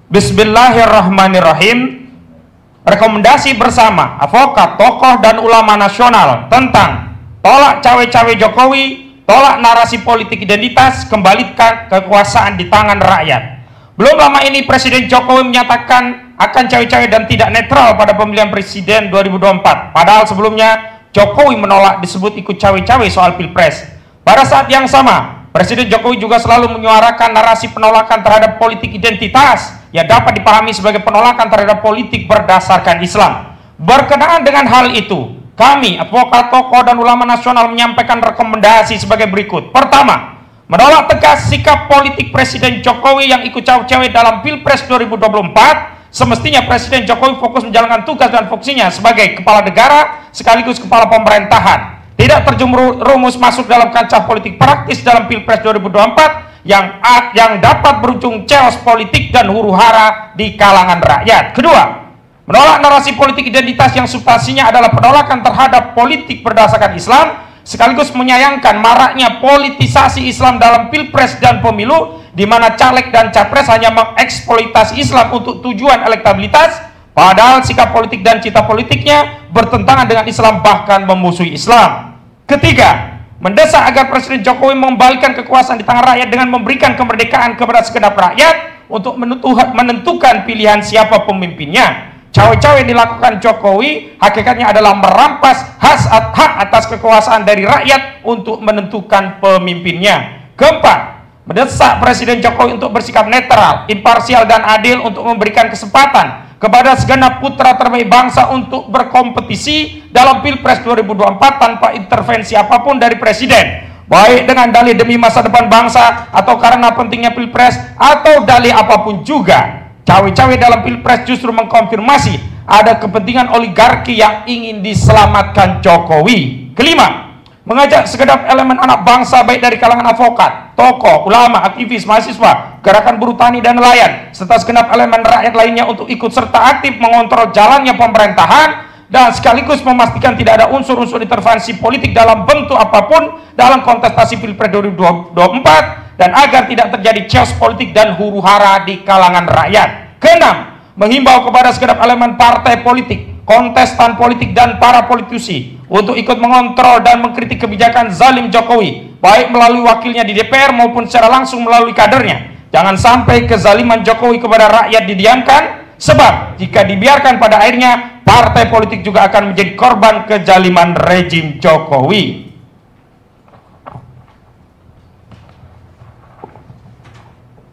Bismillahirrahmanirrahim. Rekomendasi bersama advokat, tokoh, dan ulama nasional tentang tolak cawe-cawe Jokowi, tolak narasi politik identitas, kembalikan kekuasaan di tangan rakyat. Belum lama ini Presiden Jokowi menyatakan akan cawe-cawe dan tidak netral pada pemilihan presiden 2024. Padahal sebelumnya Jokowi menolak disebut ikut cawe-cawe soal pilpres. Pada saat yang sama, Presiden Jokowi juga selalu menyuarakan narasi penolakan terhadap politik identitas yang dapat dipahami sebagai penolakan terhadap politik berdasarkan Islam. Berkenaan dengan hal itu, kami, advokat, tokoh, dan ulama nasional menyampaikan rekomendasi sebagai berikut. Pertama, menolak tegas sikap politik Presiden Jokowi yang ikut cawe-cawe dalam Pilpres 2024. Semestinya Presiden Jokowi fokus menjalankan tugas dan fungsinya sebagai kepala negara sekaligus kepala pemerintahan. Tidak terjerumus masuk dalam kancah politik praktis dalam Pilpres 2024 yang dapat berujung chaos politik dan huru-hara di kalangan rakyat. Kedua, menolak narasi politik identitas yang substansinya adalah penolakan terhadap politik berdasarkan Islam, sekaligus menyayangkan maraknya politisasi Islam dalam Pilpres dan pemilu, di mana caleg dan capres hanya mengeksploitasi Islam untuk tujuan elektabilitas, padahal sikap politik dan cita politiknya bertentangan dengan Islam, bahkan memusuhi Islam. Ketiga, mendesak agar Presiden Jokowi mengembalikan kekuasaan di tangan rakyat dengan memberikan kemerdekaan kepada segenap rakyat untuk menentukan pilihan siapa pemimpinnya. Cawe-cawe yang dilakukan Jokowi hakikatnya adalah merampas hak atas kekuasaan dari rakyat untuk menentukan pemimpinnya. Keempat, mendesak Presiden Jokowi untuk bersikap netral, imparsial, dan adil untuk memberikan kesempatan kepada segenap putra terbaik bangsa untuk berkompetisi dalam Pilpres 2024 tanpa intervensi apapun dari Presiden, baik dengan dalih demi masa depan bangsa atau karena pentingnya Pilpres atau dalih apapun juga. Cawe-cawe dalam Pilpres justru mengkonfirmasi ada kepentingan oligarki yang ingin diselamatkan Jokowi. Kelima, mengajak segenap elemen anak bangsa baik dari kalangan advokat, tokoh, ulama, aktivis, mahasiswa, gerakan buruh tani dan nelayan, serta segenap elemen rakyat lainnya untuk ikut serta aktif mengontrol jalannya pemerintahan dan sekaligus memastikan tidak ada unsur-unsur intervensi politik dalam bentuk apapun dalam kontestasi Pilpres 2024 dan agar tidak terjadi chaos politik dan huru-hara di kalangan rakyat. Keenam, menghimbau kepada segenap elemen partai politik, kontestan politik, dan para politisi untuk ikut mengontrol dan mengkritik kebijakan zalim Jokowi, baik melalui wakilnya di DPR maupun secara langsung melalui kadernya. Jangan sampai kezaliman Jokowi kepada rakyat didiamkan, sebab jika dibiarkan pada akhirnya partai politik juga akan menjadi korban kezaliman rejim Jokowi.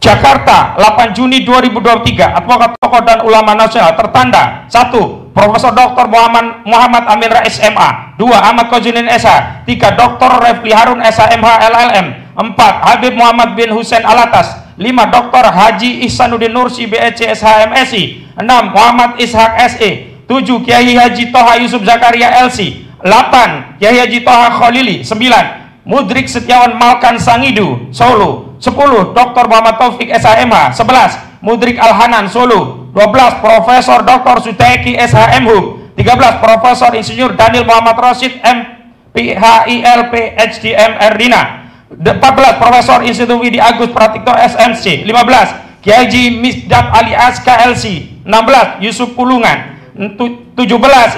Jakarta, 8 Juni 2023, advokat, tokoh, dan ulama nasional tertanda. 1. Profesor Dr. Muhammad Amin Rais MA. 2. Ahmad Kozinin SH. 3. Dr. Refli Harun SH MH LLM. 4. Habib Muhammad bin Hussein Alatas. 5. Dr. Haji Ihsanuddin Nursi BEC SH MSI. 6. Muhammad Ishak SE. 7. Kiai Haji Toha Yusuf Zakaria LC. 8. Kiai Haji Toha Khalili. 9. Mudrik Setiawan Malkan Sangidu Solo. 10. Dr. Muhammad Taufik SHMH. 11. Mudrik Al-Hanan Solo. 12. Profesor Dr. Suteki SHMHUB. 13. Profesor Insinyur Daniel Muhammad Rashid MPHIL PhDM Erdina. 14. Profesor Institut Widi Agus Pratikto SMC. 15. Kiai Haji Misdad Ali Aska LC. 16. Yusuf Pulungan. 17.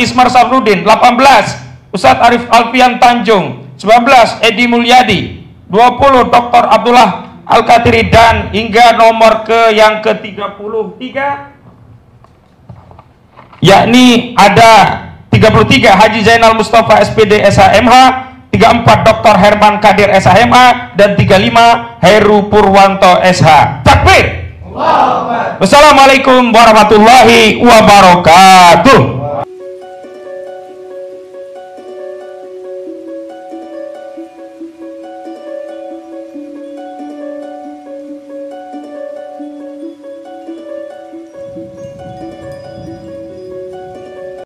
Ismar Safruddin. 18. Ustadz Arif Alfian Tanjung. 19. Edi Mulyadi. 20. Dr. Abdullah Al-Katiri, dan hingga nomor yang ke-33, yakni ada 33 Haji Zainal Mustafa SPD SHMH, 34 Dr. Herman Kadir SHMH, dan 35 Heru Purwanto SH. Takbir. Wassalamualaikum warahmatullahi wabarakatuh.